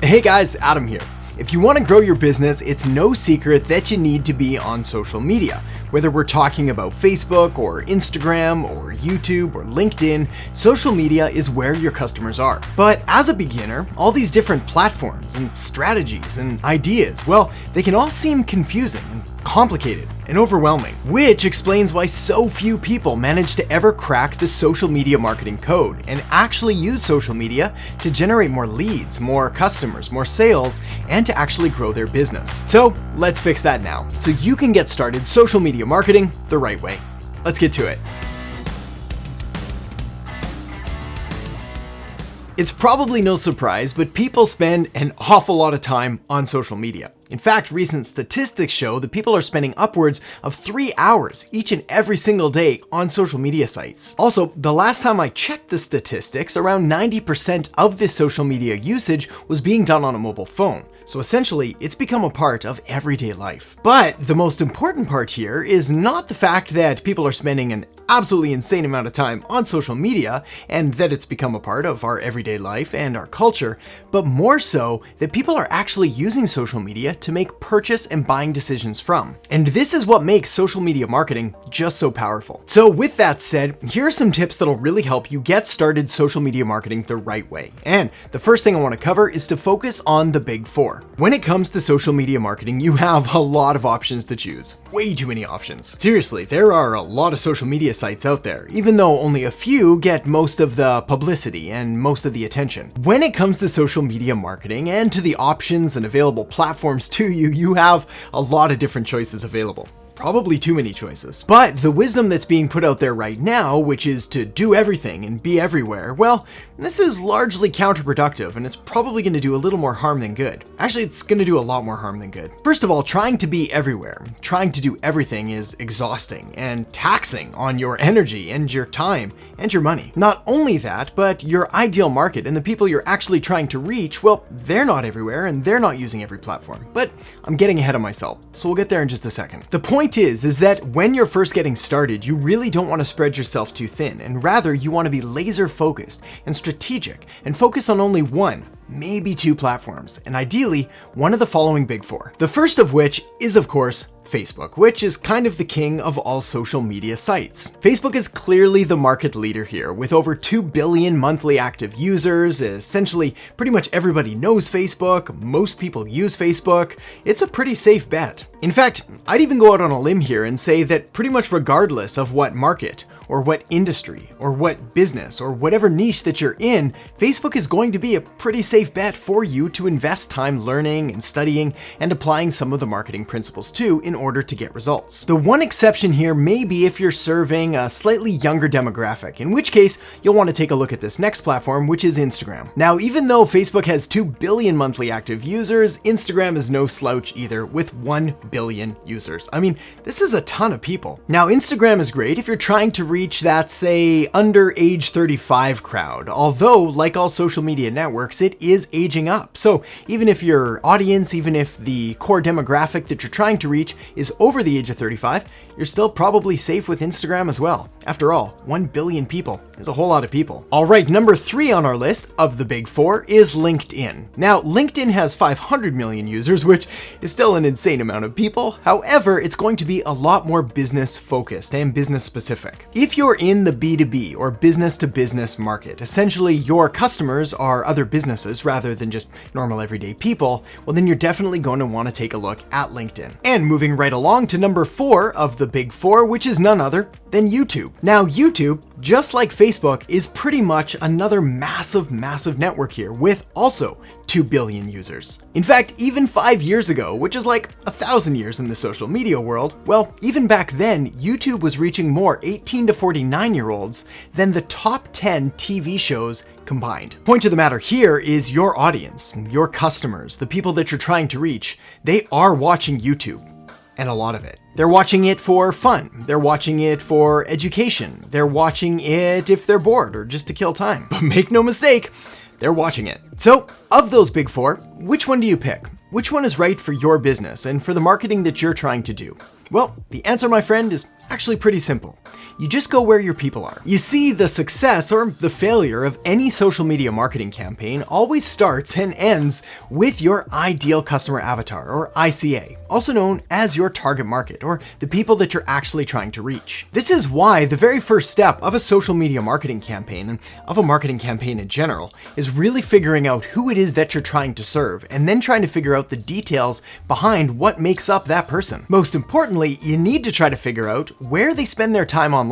Hey guys, Adam here. If you want to grow your business, it's no secret that you need to be on social media. Whether we're talking about Facebook or Instagram or YouTube or LinkedIn, social media is where your customers are. But as a beginner, all these different platforms and strategies and ideas, well, they can all seem confusing and complicated and overwhelming, which explains why so few people manage to ever crack the social media marketing code and actually use social media to generate more leads, more customers, more sales, and to actually grow their business. So let's fix that now so you can get started social media marketing the right way. Let's get to it. It's probably no surprise, but people spend an awful lot of time on social media. In fact, recent statistics show that people are spending upwards of 3 hours each and every single day on social media sites. Also, the last time I checked the statistics, around 90% of this social media usage was being done on a mobile phone. So essentially, it's become a part of everyday life. But the most important part here is not the fact that people are spending an absolutely insane amount of time on social media and that it's become a part of our everyday life and our culture, but more so that people are actually using social media to make purchase and buying decisions from. And this is what makes social media marketing just so powerful. So with that said, here are some tips that'll really help you get started social media marketing the right way. And the first thing I want to cover is to focus on the big four. When it comes to social media marketing, you have a lot of options to choose. Way too many options. Seriously, there are a lot of social media sites out there, even though only a few get most of the publicity and most of the attention. When it comes to social media marketing and to the options and available platforms to you, you have a lot of different choices available. Probably too many choices. But the wisdom that's being put out there right now, which is to do everything and be everywhere, well, this is largely counterproductive and it's probably going to do a little more harm than good. Actually, it's going to do a lot more harm than good. First of all, trying to be everywhere, trying to do everything is exhausting and taxing on your energy and your time and your money. Not only that, but your ideal market and the people you're actually trying to reach, well, they're not everywhere and they're not using every platform. But I'm getting ahead of myself, so we'll get there in just a second. The point is that when you're first getting started, you really don't want to spread yourself too thin, and rather you want to be laser focused and strategic and focus on only one, maybe two platforms, and ideally one of the following big four. The first of which is, of course, Facebook, which is kind of the king of all social media sites. Facebook is clearly the market leader here, with over 2 billion monthly active users. Essentially, pretty much everybody knows Facebook, most people use Facebook. It's a pretty safe bet. In fact, I'd even go out on a limb here and say that pretty much regardless of what market, or what industry, or what business, or whatever niche that you're in, Facebook is going to be a pretty safe bet for you to invest time learning and studying and applying some of the marketing principles to in order to get results. The one exception here may be if you're serving a slightly younger demographic, in which case you'll want to take a look at this next platform, which is Instagram. Now, even though Facebook has 2 billion monthly active users, Instagram is no slouch either, with 1 billion users. I mean, this is a ton of people. Now, Instagram is great if you're trying to reach that, say, under age 35 crowd, although like all social media networks, it is aging up. So even if your audience, even if the core demographic that you're trying to reach is over the age of 35, you're still probably safe with Instagram as well. After all, 1 billion people is a whole lot of people. All right, number 3 on our list of the big four is LinkedIn. Now, LinkedIn has 500 million users, which is still an insane amount of people. However, it's going to be a lot more business focused and business specific. If you're in the B2B or business to business market, essentially your customers are other businesses rather than just normal everyday people, well, then you're definitely going to want to take a look at LinkedIn. And moving right along to number 4 of the big four, which is none other than YouTube. Now, YouTube, just like Facebook, is pretty much another massive network here with also 2 billion users. In fact, even 5 years ago, which is like 1,000 years in the social media world, well, even back then, YouTube was reaching more 18 to 49-year-olds than the top 10 TV shows combined. Point of the matter here is your audience, your customers, the people that you're trying to reach, they are watching YouTube. And a lot of it. They're watching it for fun. They're watching it for education. They're watching it if they're bored or just to kill time. But make no mistake, they're watching it. So of those big four, which one do you pick? Which one is right for your business and for the marketing that you're trying to do? Well, the answer, my friend, is actually pretty simple. You just go where your people are. You see, the success or the failure of any social media marketing campaign always starts and ends with your ideal customer avatar, or ICA, also known as your target market, or the people that you're actually trying to reach. This is why the very first step of a social media marketing campaign, and of a marketing campaign in general, is really figuring out who it is that you're trying to serve, and then trying to figure out the details behind what makes up that person. Most importantly, you need to try to figure out where they spend their time online,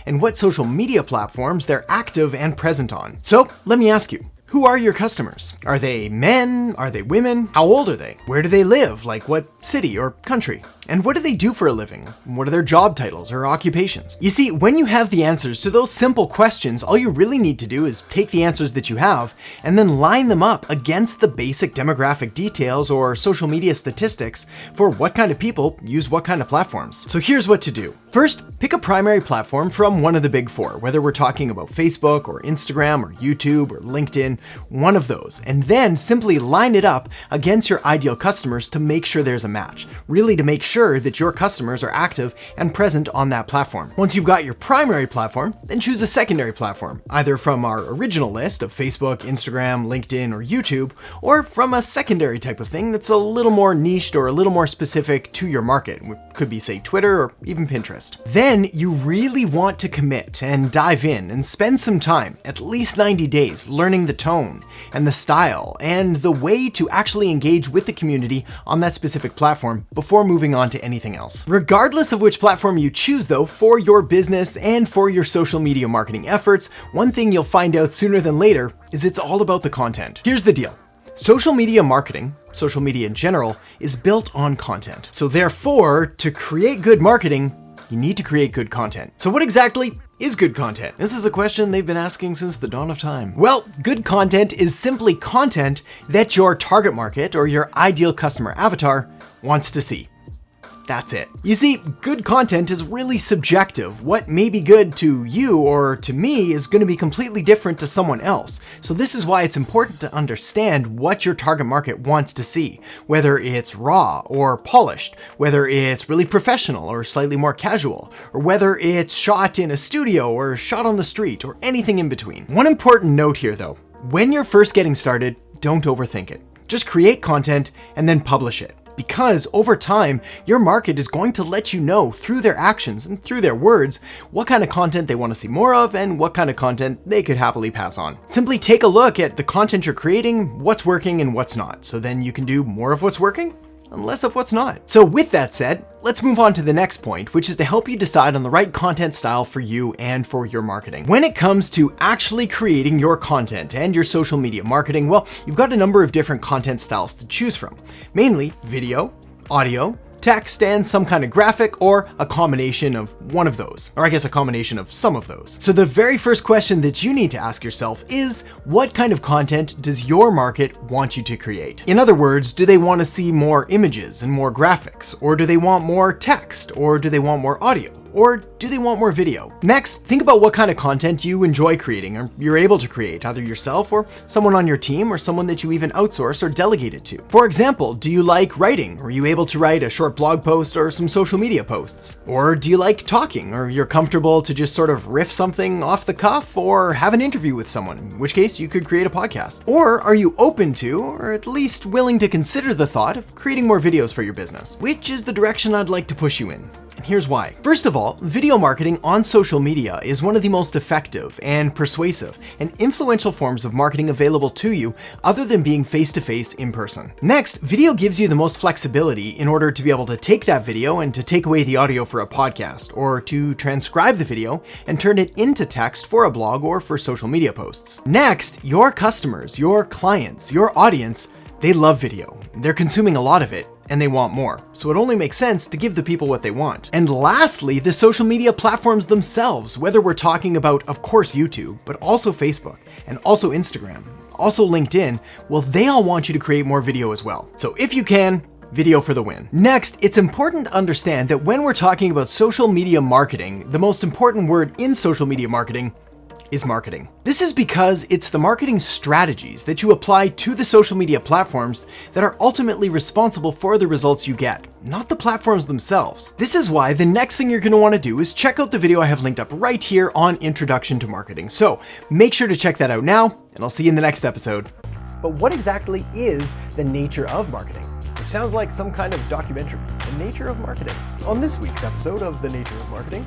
and what social media platforms they're active and present on. So let me ask you, who are your customers? Are they men? Are they women? How old are they? Where do they live? Like what city or country? And what do they do for a living? What are their job titles or occupations? You see, when you have the answers to those simple questions, all you really need to do is take the answers that you have and then line them up against the basic demographic details or social media statistics for what kind of people use what kind of platforms. So here's what to do. First, pick a primary platform from one of the big four, whether we're talking about Facebook or Instagram or YouTube or LinkedIn, one of those, and then simply line it up against your ideal customers to make sure there's a match, really to make sure that your customers are active and present on that platform. Once you've got your primary platform, then choose a secondary platform, either from our original list of Facebook, Instagram, LinkedIn, or YouTube, or from a secondary type of thing that's a little more niched or a little more specific to your market. It could be, say, Twitter or even Pinterest. Then you really want to commit and dive in and spend some time, at least 90 days, learning the tone and the style and the way to actually engage with the community on that specific platform before moving on to anything else. Regardless of which platform you choose though, for your business and for your social media marketing efforts, one thing you'll find out sooner than later is it's all about the content. Here's the deal. Social media marketing, social media in general, is built on content. So therefore, to create good marketing, you need to create good content. So what exactly is good content? This is a question they've been asking since the dawn of time. Well, good content is simply content that your target market or your ideal customer avatar wants to see. That's it. You see, good content is really subjective. What may be good to you or to me is going to be completely different to someone else. So this is why it's important to understand what your target market wants to see, whether it's raw or polished, whether it's really professional or slightly more casual, or whether it's shot in a studio or shot on the street or anything in between. One important note here though, when you're first getting started, don't overthink it. Just create content and then publish it. Because over time, your market is going to let you know through their actions and through their words what kind of content they want to see more of and what kind of content they could happily pass on. Simply take a look at the content you're creating, what's working and what's not, so then you can do more of what's working and less of what's not. So with that said, let's move on to the next point, which is to help you decide on the right content style for you and for your marketing. When it comes to actually creating your content and your social media marketing, well, you've got a number of different content styles to choose from, mainly video, audio, text, and some kind of graphic, or a combination of one of those, or I guess a combination of some of those. So the very first question that you need to ask yourself is, what kind of content does your market want you to create? In other words, do they want to see more images and more graphics, or do they want more text, or do they want more audio? Or do they want more video? Next, think about what kind of content you enjoy creating or you're able to create, either yourself or someone on your team or someone that you even outsource or delegate it to. For example, do you like writing? Are you able to write a short blog post or some social media posts? Or do you like talking? Or you're comfortable to just sort of riff something off the cuff or have an interview with someone, in which case you could create a podcast? Or are you open to, or at least willing to consider the thought of creating more videos for your business? Which is the direction I'd like to push you in. And here's why. First of all, video marketing on social media is one of the most effective and persuasive and influential forms of marketing available to you other than being face-to-face in person. Next, video gives you the most flexibility in order to be able to take that video and to take away the audio for a podcast, or to transcribe the video and turn it into text for a blog or for social media posts. Next, your customers, your clients, your audience, they love video. They're consuming a lot of it, and they want more. So it only makes sense to give the people what they want. And lastly, the social media platforms themselves, whether we're talking about, of course, YouTube, but also Facebook, and also Instagram, also LinkedIn, well, they all want you to create more video as well. So if you can, video for the win. Next, it's important to understand that when we're talking about social media marketing, the most important word in social media marketing is marketing. This is because it's the marketing strategies that you apply to the social media platforms that are ultimately responsible for the results you get, not the platforms themselves. This is why the next thing you're going to want to do is check out the video I have linked up right here on Introduction to Marketing. So make sure to check that out now, and I'll see you in the next episode. But what exactly is the nature of marketing? Which sounds like some kind of documentary, The Nature of Marketing. On this week's episode of The Nature of Marketing,